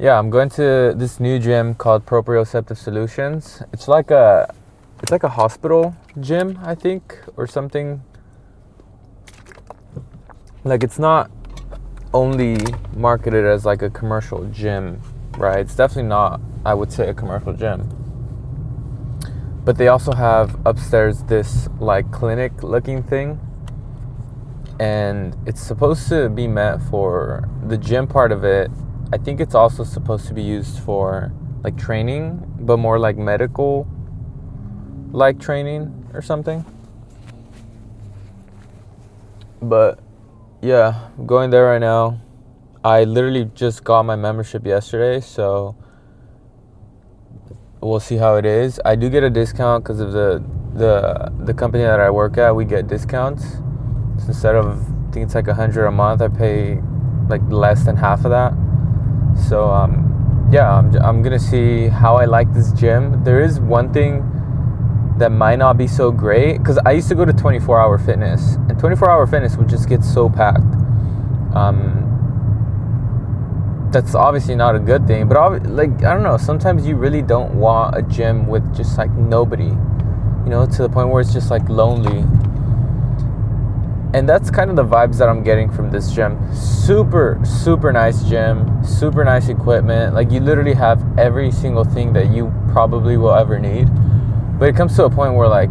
Yeah, I'm going to this new gym called Proprioceptive Solutions. It's like a hospital gym, I think, or something. Like it's not only marketed as like a commercial gym, right? It's definitely not, I would say, a commercial gym. But they also have upstairs this like clinic looking thing, and it's supposed to be meant for the gym part of it. I think it's also supposed to be used for like training, but more like medical like training or something. But yeah, I'm going there right now. I literally just got my membership yesterday, so we'll see how it is. I do get a discount because of the company that I work at. We get discounts. So instead of, I think it's like 100 a month, I pay like less than half of that. So yeah, I'm gonna see how I like this gym. There is one thing that might not be so great because I used to go to 24-hour fitness, and 24-hour fitness would just get so packed. That's obviously not a good thing, but like, I don't know, sometimes you really don't want a gym with just like nobody, to the point where it's just like lonely. And that's kind of the vibes that I'm getting from this gym. Super, super nice gym, super nice equipment. Like, you literally have every single thing that you probably will ever need. But it comes to a point where, like,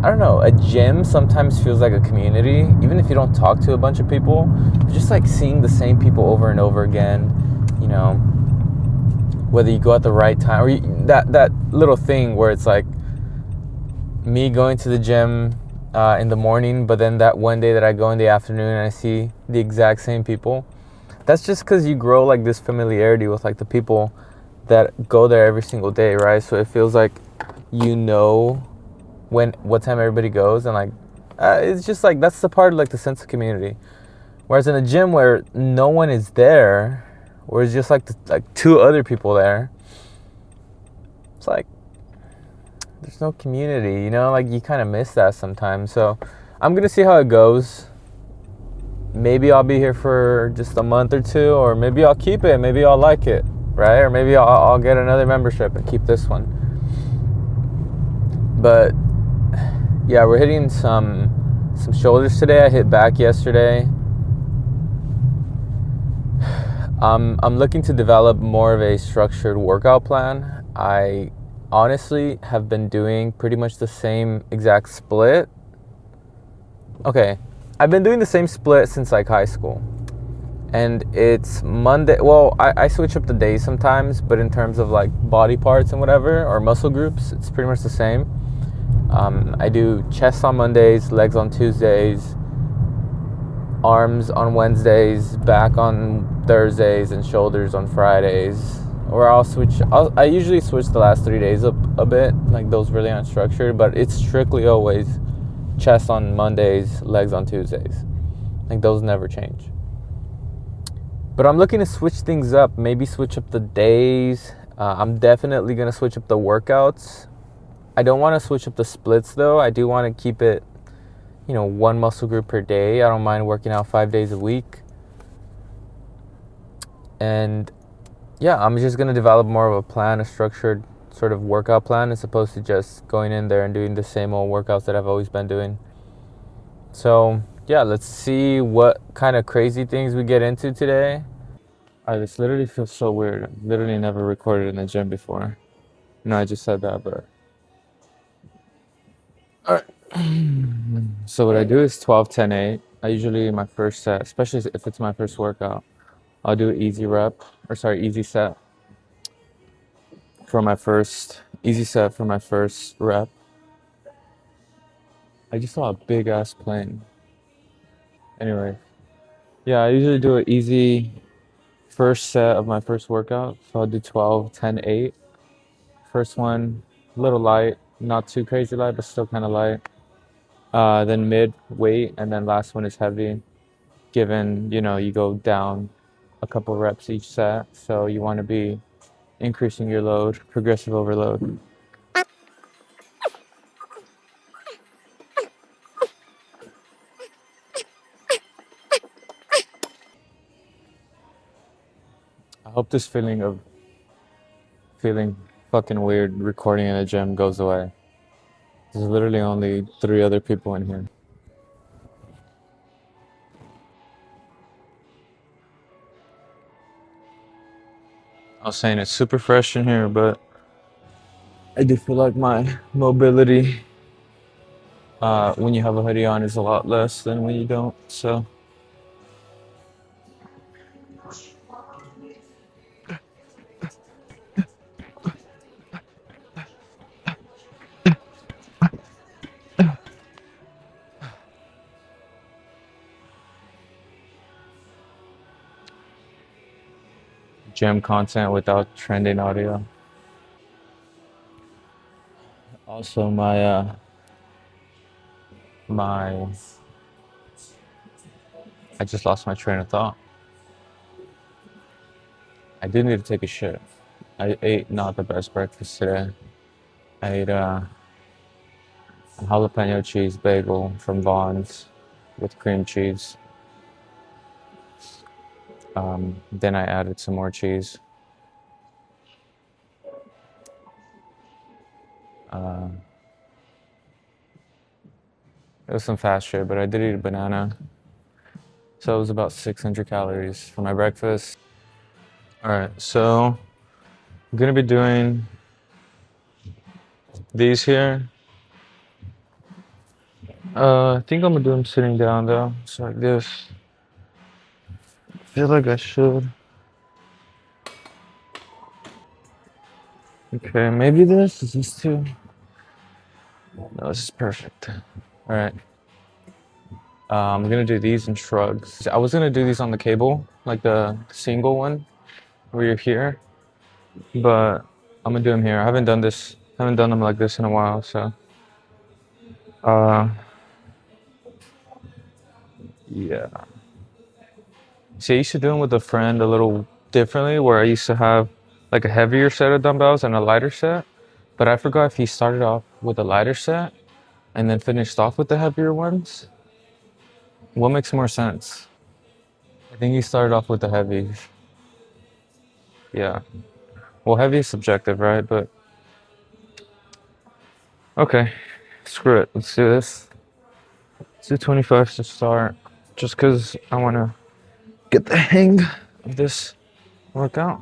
I don't know, a gym sometimes feels like a community. Even if you don't talk to a bunch of people, just like seeing the same people over and over again, whether you go at the right time or that little thing where it's like me going to the gym in the morning, but then that one day that I go in the afternoon and I see the exact same people. That's just because you grow like this familiarity with like the people that go there every single day, right? So it feels like what time everybody goes, and like it's just like that's the part of like the sense of community. Whereas in a gym where no one is there, or it's just like two other people there, it's like there's no community, like you kind of miss that sometimes. So I'm gonna see how it goes. Maybe I'll be here for just a month or two, or maybe I'll keep it, maybe I'll like it, right? Or maybe I'll get another membership and keep this one. But yeah, we're hitting some shoulders today. I hit back yesterday. I'm looking to develop more of a structured workout plan. I honestly have been doing pretty much the same exact split. Okay, I've been doing the same split since like high school. And it's Monday. Well, I switch up the days sometimes, but in terms of like body parts and whatever, or muscle groups, it's pretty much the same. I do chest on Mondays, legs on Tuesdays, arms on Wednesdays, back on Thursdays, and shoulders on Fridays. Or I usually switch the last 3 days up a bit, like those really unstructured, but it's strictly always chest on Mondays, legs on Tuesdays. Like those never change. But I'm looking to switch things up, maybe switch up the days. I'm definitely going to switch up the workouts. I don't want to switch up the splits though. I do want to keep it, one muscle group per day. I don't mind working out 5 days a week. And yeah, I'm just going to develop more of a plan, a structured sort of workout plan, as opposed to just going in there and doing the same old workouts that I've always been doing. So yeah, let's see what kind of crazy things we get into today. This literally feels so weird. I've literally never recorded in the gym before. No, I just said that, but all right. So what I do is 12, 10, 8. I usually, my first set, especially if it's my first workout, I'll do easy set for my first rep. I just saw a big ass plane. Anyway, yeah, I usually do an easy first set of my first workout. So I'll do 12, 10, 8. First one, a little light, not too crazy light, but still kind of light. Then mid weight, and then last one is heavy. Given, you go down a couple reps each set, so you want to be increasing your load, progressive overload. I hope this feeling of feeling fucking weird recording in a gym goes away. There's literally only 3 other people in here. I was saying it's super fresh in here, but I do feel like my mobility when you have a hoodie on is a lot less than when you don't. So gym content without trending audio. Also, my I just lost my train of thought. I did need to take a shit. I ate not the best breakfast today. I ate a jalapeno cheese bagel from Vaughn's with cream cheese. Then I added some more cheese. Uh, it was some fast shit, but I did eat a banana. So it was about 600 calories for my breakfast. All right, so I'm gonna be doing these here. I think I'm gonna do them sitting down though. So like this. I feel like I should. Okay, maybe this is this too. No, this is perfect. All right. I'm gonna do these in shrugs. I was gonna do these on the cable, like the single one where you're here, but I'm gonna do them here. I haven't done them like this in a while, so. Uh, yeah. See, I used to do them with a friend a little differently, where I used to have like a heavier set of dumbbells and a lighter set, but I forgot if he started off with a lighter set and then finished off with the heavier ones. What makes more sense? I think he started off with the heavies. Yeah. Well, heavy is subjective, right? But okay, screw it. Let's do this. Let's do 25 to start, just because I want to get the hang of this workout.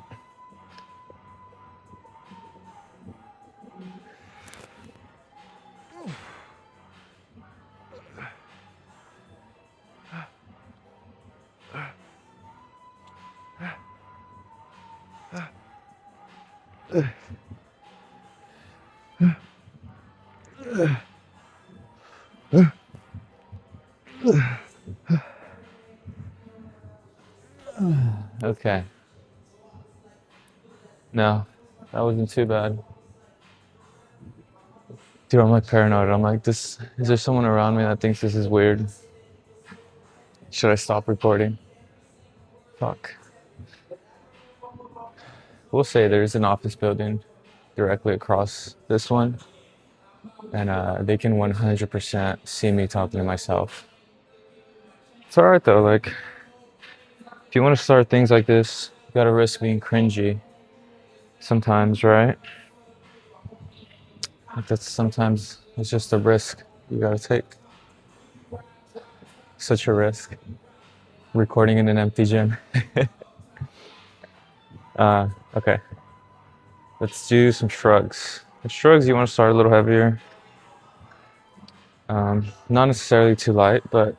Okay. No, that wasn't too bad. Dude, I'm like paranoid. I'm like, this is there someone around me that thinks this is weird? Should I stop recording? Fuck. We'll say there's an office building directly across this one, and they can 100% see me talking to myself. It's alright though, like, if you want to start things like this, you gotta risk being cringy sometimes, right? Like that's sometimes it's just a risk you gotta take. Such a risk. Recording in an empty gym. Okay. Let's do some shrugs. With shrugs, you want to start a little heavier. Not necessarily too light, but a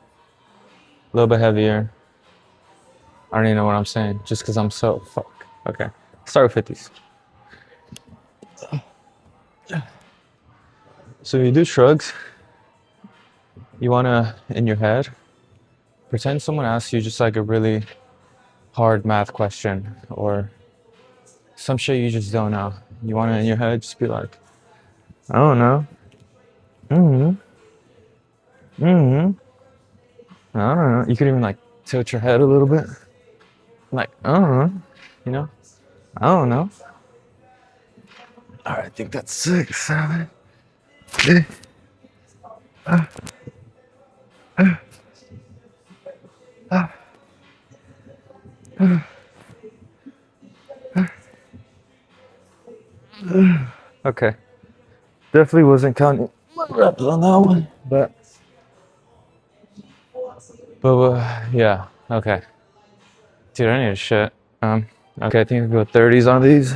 little bit heavier. I don't even know what I'm saying, just because I'm so fuck. Okay, start with 50s. So you do shrugs. You wanna, in your head, pretend someone asks you just like a really hard math question or some shit you just don't know. You wanna, in your head, just be like, I don't know. I don't know. You could even like tilt your head a little bit. Like, I don't know. You know? I don't know. All right, I think that's 6, 7, 8. Okay. Definitely wasn't counting my reps on that one, but yeah. Okay. Dude, I need a shit. Okay, I think I'll go 30s on these.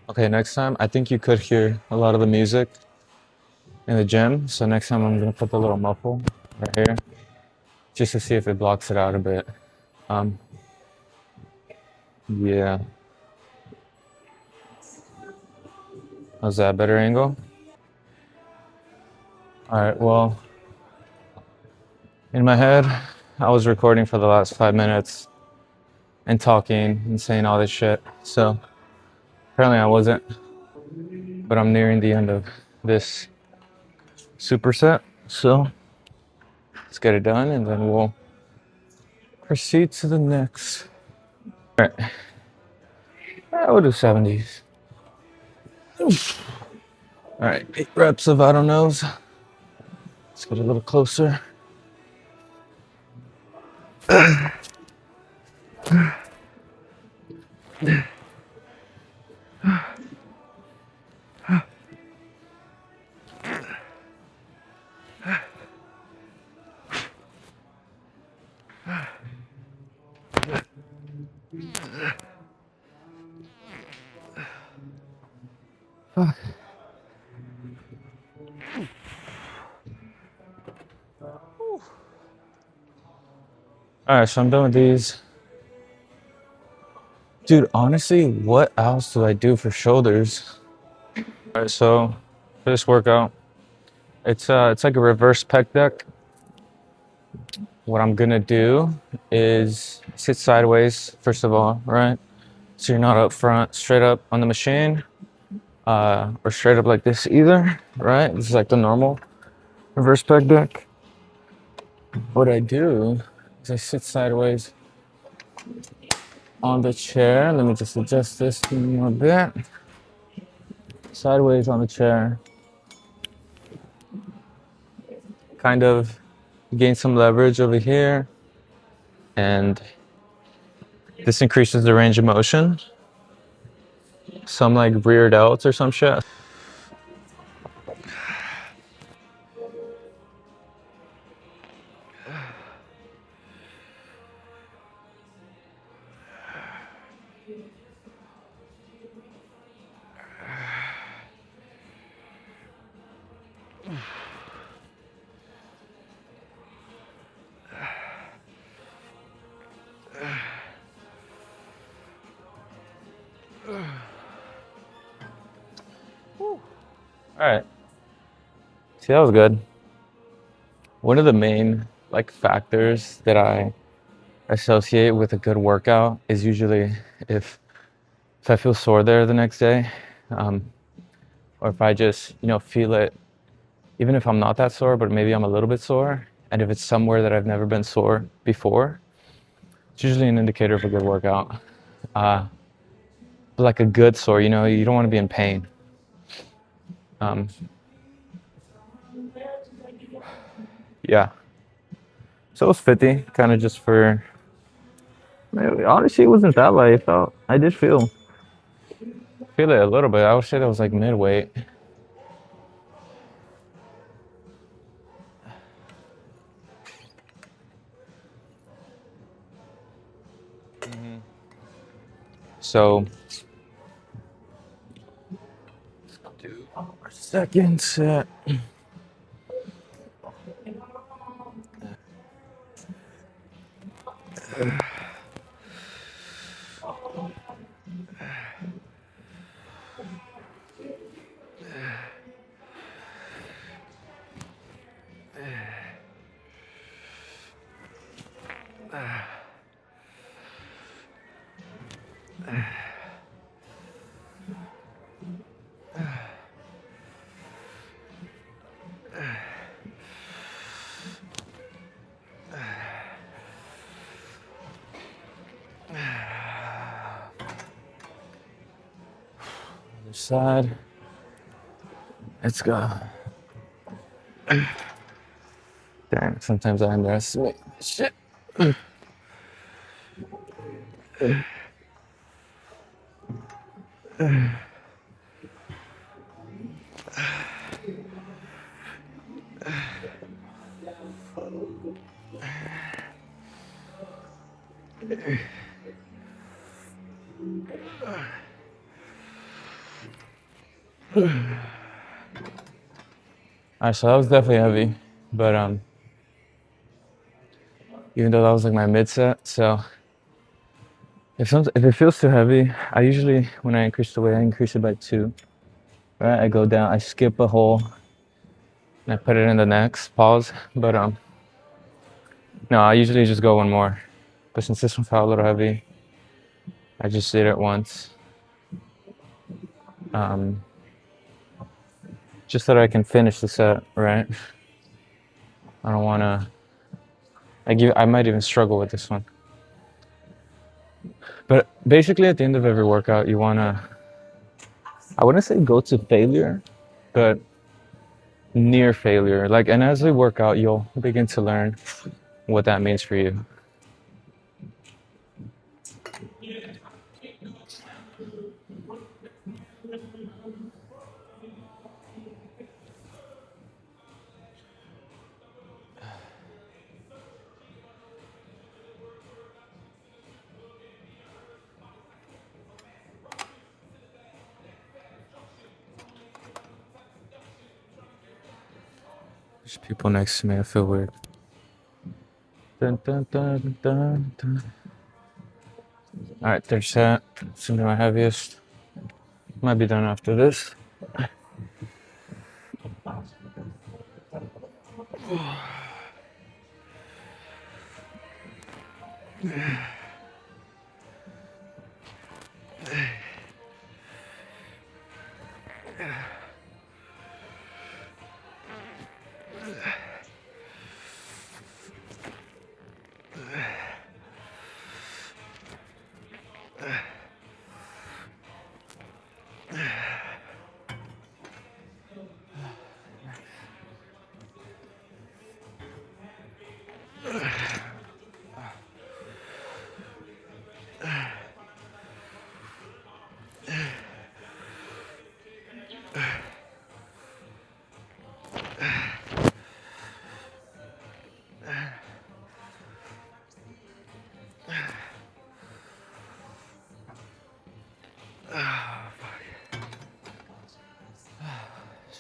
Okay, next time I think you could hear a lot of the music in the gym. So next time I'm gonna put the little muffle right here, just to see if it blocks it out a bit. Um, yeah. How's that better angle? All right. Well, in my head, I was recording for the last 5 minutes and talking and saying all this shit. So apparently I wasn't, but I'm nearing the end of this superset. So let's get it done and then we'll proceed to the next. All right. I will do 70s. All right, 8 reps of I don't knows. Let's get a little closer. Fuck. All right, so I'm done with these. Dude, honestly, what else do I do for shoulders? All right, so for this workout, it's like a reverse pec deck. What I'm gonna do is sit sideways, first of all, right? So you're not up front, straight up on the machine, or straight up like this either, right? This is like the normal reverse pec deck. What I do is I sit sideways on the chair. Let me just adjust this a little bit. Sideways on the chair. Kind of gain some leverage over here. And this increases the range of motion. Some like rear delts or some shit. All right. See, that was good. One of the main like factors that I associate with a good workout is usually if I feel sore there the next day, or if I just feel it, even if I'm not that sore, but maybe I'm a little bit sore, and if it's somewhere that I've never been sore before, it's usually an indicator of a good workout. But like a good sore, you don't want to be in pain. Yeah. So it was 50, kind of just for. Maybe, honestly, it wasn't that light. I did feel it a little bit. I would say that was like mid weight. So let's do our second set. Other side. Let's go. Damn, sometimes I underestimate shit. Alright, so that was definitely heavy, but even though that was like my mid set, so if it feels too heavy, I usually when I increase the weight, I increase it by 2. Right, I go down, I skip a hole, and I put it in the next pause. But no, I usually just go one more. But since this one felt a little heavy, I just did it once. Just so that I can finish the set, right? I don't wanna. I might even struggle with this one. But basically, at the end of every workout, you wanna. I wouldn't say go to failure, but near failure. Like, and as we work out, you'll begin to learn what that means for you. There's people next to me. I feel weird. Dun, dun, dun, dun, dun. All right, third set. It's gonna be my heaviest. Might be done after this.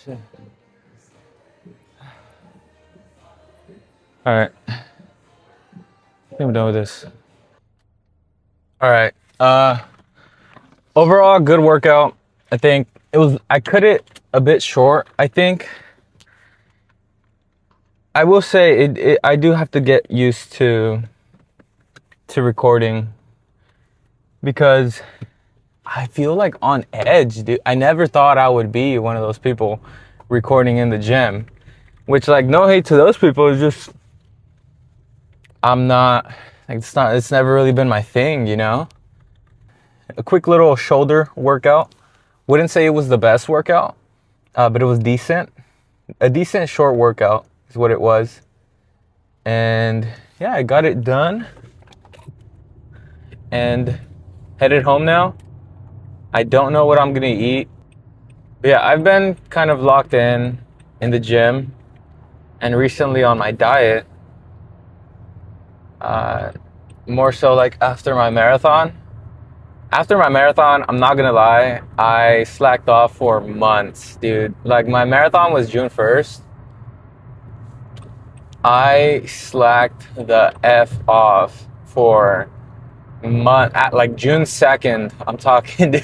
Shit. All right. I think I'm done with this. All right. Overall, good workout. I think I cut it a bit short, I think. I will say I do have to get used to recording because I feel like on edge, dude. I never thought I would be one of those people recording in the gym, which, like, no hate to those people. It's just, I'm not, like, it's never really been my thing, you know? A quick little shoulder workout. Wouldn't say it was the best workout, but it was decent. A decent short workout is what it was. And yeah, I got it done and headed home now. I don't know what I'm gonna eat. But yeah, I've been kind of locked in the gym and recently on my diet. More so like after my marathon. After my marathon, I'm not gonna lie, I slacked off for months, dude. Like, my marathon was June 1st. I slacked the F off for month at like June 2nd. I'm talking, dude.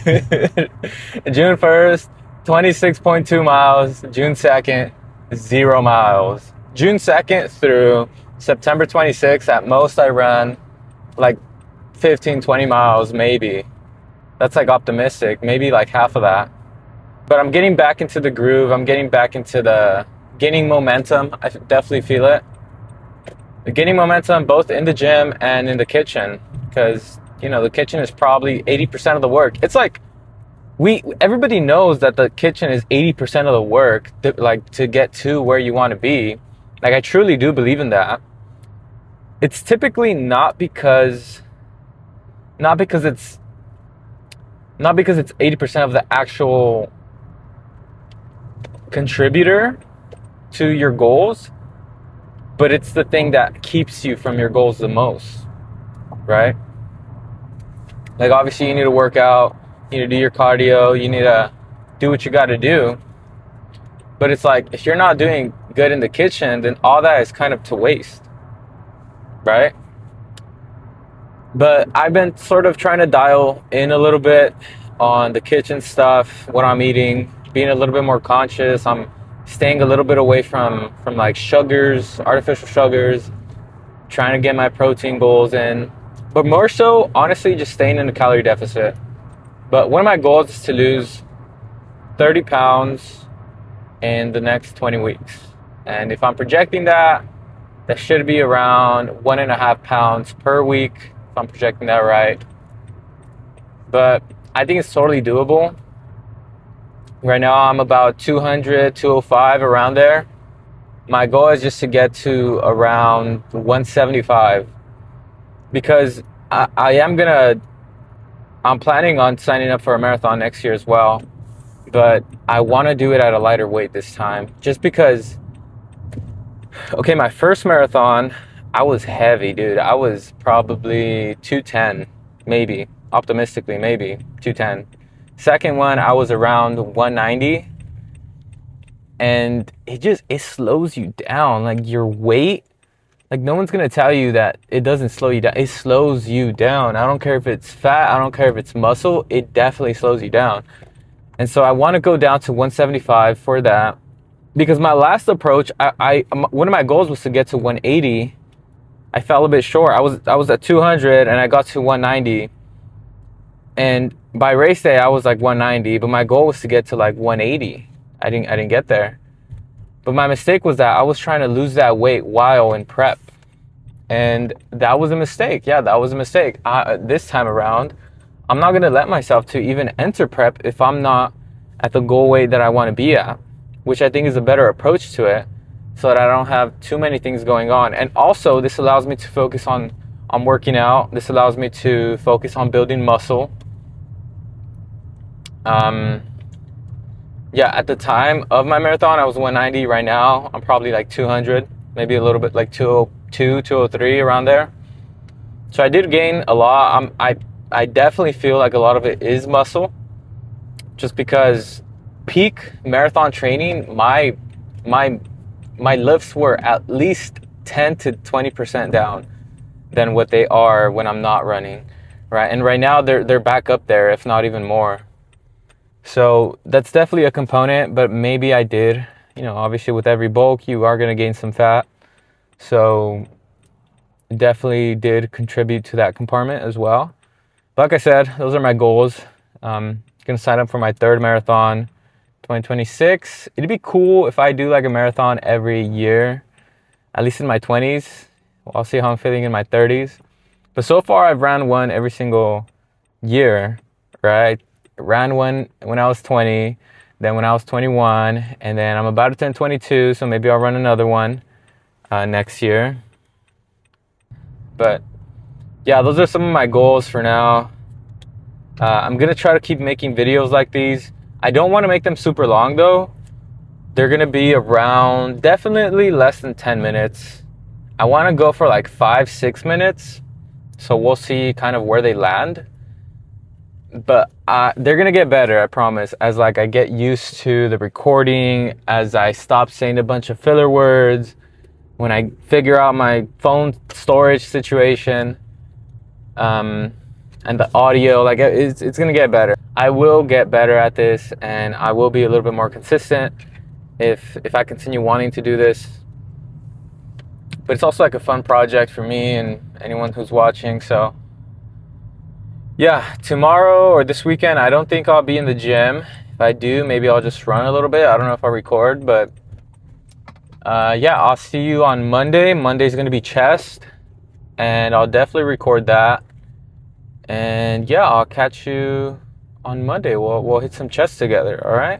June 1st, 26.2 miles. June 2nd, 0 miles. June 2nd through September 26th, at most I ran like 15, 20 miles, maybe. That's like optimistic, maybe like half of that. But I'm getting back into the groove. I'm getting back into gaining momentum. I definitely feel it. Gaining momentum both in the gym and in the kitchen, because, you know, the kitchen is probably 80% of the work. It's like everybody knows that the kitchen is 80% of the work to get to where you want to be. Like, I truly do believe in that. It's typically not because it's Not because it's 80% of the actual contributor to your goals, but it's the thing that keeps you from your goals the most, right? Like, obviously you need to work out, you need to do your cardio, you need to do what you got to do. But it's like, if you're not doing good in the kitchen, then all that is kind of to waste, right? But I've been sort of trying to dial in a little bit on the kitchen stuff, what I'm eating, being a little bit more conscious. I'm staying a little bit away from like sugars, artificial sugars, trying to get my protein goals in. But more so, honestly, just staying in a calorie deficit. But one of my goals is to lose 30 pounds in the next 20 weeks. And if I'm projecting that, that should be around 1.5 pounds per week, if I'm projecting that right. But I think it's totally doable. Right now I'm about 200, 205, around there. My goal is just to get to around 175, because I'm planning on signing up for a marathon next year as well. But I want to do it at a lighter weight this time, just because, okay, my first marathon, I was heavy, dude. I was probably 210, maybe, optimistically, maybe 210. Second one, I was around 190. And it slows you down. Like, your weight, like, no one's going to tell you that it doesn't slow you down. It slows you down. I don't care if it's fat. I don't care if it's muscle. It definitely slows you down. And so I want to go down to 175 for that, because my last approach, one of my goals was to get to 180. I fell a bit short. I was at 200 and I got to 190. And by race day, I was like 190, but my goal was to get to like 180. I didn't get there. But my mistake was that I was trying to lose that weight while in prep. And that was a mistake. Yeah, that was a mistake. This time around, I'm not going to let myself to even enter prep if I'm not at the goal weight that I want to be at, which I think is a better approach to it, so that I don't have too many things going on. And also, this allows me to focus on working out. This allows me to focus on building muscle. Yeah, at the time of my marathon, I was 190. Right now, I'm probably like 200, maybe a little bit, like 202, 203, around there. So I did gain a lot. I definitely feel like a lot of it is muscle, just because peak marathon training, my lifts were at least 10 to 20% down than what they are when I'm not running, right? And right now they're back up there, if not even more. So that's definitely a component, but maybe I did, obviously with every bulk, you are going to gain some fat. So definitely did contribute to that compartment as well. But like I said, those are my goals. Going to sign up for my third marathon, 2026. It'd be cool if I do like a marathon every year, at least in my 20s. I'll see how I'm feeling in my 30s. But so far, I've ran one every single year, right? Ran one when I was 20, then when I was 21, and then I'm about to turn 22, so maybe I'll run another one next year. But yeah, those are some of my goals for now. I'm gonna try to keep making videos like these. I don't want to make them super long though. They're gonna be around, definitely less than 10 minutes. I want to go for like 5-6 minutes, so we'll see kind of where they land. But they're gonna get better, I promise, as like I get used to the recording, as I stop saying a bunch of filler words, when I figure out my phone storage situation, and the audio, like it's gonna get better. I will get better at this, and I will be a little bit more consistent if I continue wanting to do this. But it's also like a fun project for me and anyone who's watching, so yeah, tomorrow or this weekend, I don't think I'll be in the gym. If I do, maybe I'll just run a little bit. I don't know if I'll record, but yeah, I'll see you on Monday. Monday's going to be chest, and I'll definitely record that. And yeah, I'll catch you on Monday. We'll hit some chest together, all right?